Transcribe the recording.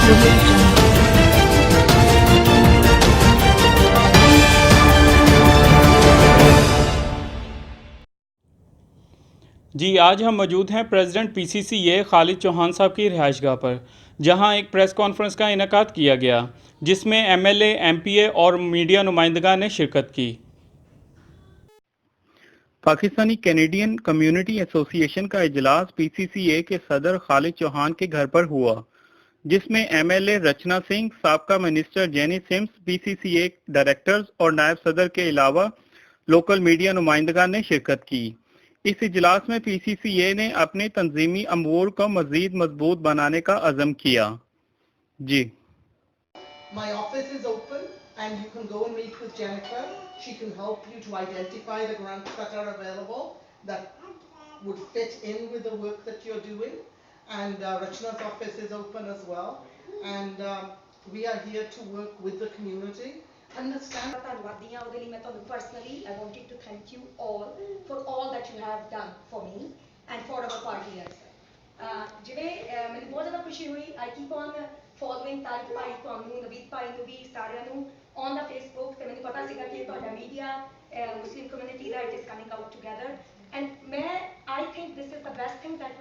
audio jungle. جی آج ہم موجود ہیں پریزیڈنٹ پی سی سی اے خالد چوہان صاحب کی رہائش گاہ پر، جہاں ایک پریس کانفرنس کا انعقاد کیا گیا جس میں M L A, M P A اور میڈیا نمائندگان نے شرکت کی۔ پاکستانی کینیڈین کمیونٹی ایسوسی ایشن کا اجلاس پی سی سی اے کے صدر خالد چوہان کے گھر پر ہوا، جس میں ایم ایل اے رچنا سنگھ، سابقہ منسٹر جینی سمس، پی سی سی اے ڈائریکٹرز اور نائب صدر کے علاوہ لوکل میڈیا نمائندگان نے شرکت کی۔ اس اجلاس میں پی سی سی اے نے اپنے تنظیمی امور کو مزید مضبوط بنانے کا عزم کیا۔ جی My office is open and you can go and meet with Jennifer. She can help you to identify the grants that are available that would fit in with the work that you're doing. And Rachna's office is open as well. And we are here to work with the community. Understand. Personally, I wanted to thank you all for all that you have done for me and for our party as well. ਮੈਨੂੰ ਬਹੁਤ ਜ਼ਿਆਦਾ ਖੁਸ਼ੀ ਹੋਈ। I keep on following ਤਾਰਿਕ ਭਾਈ, ਤੁਹਾਨੂੰ, ਨਵੀਦ ਭਾਈ ਨੂੰ ਵੀ, ਸਾਰਿਆਂ ਨੂੰ on the Facebook, ਤੇ ਮੈਨੂੰ ਪਤਾ ਸੀਗਾ ਕਿ ਤੁਹਾਡਾ media Muslim community the it is coming out together and I think this is the best thing that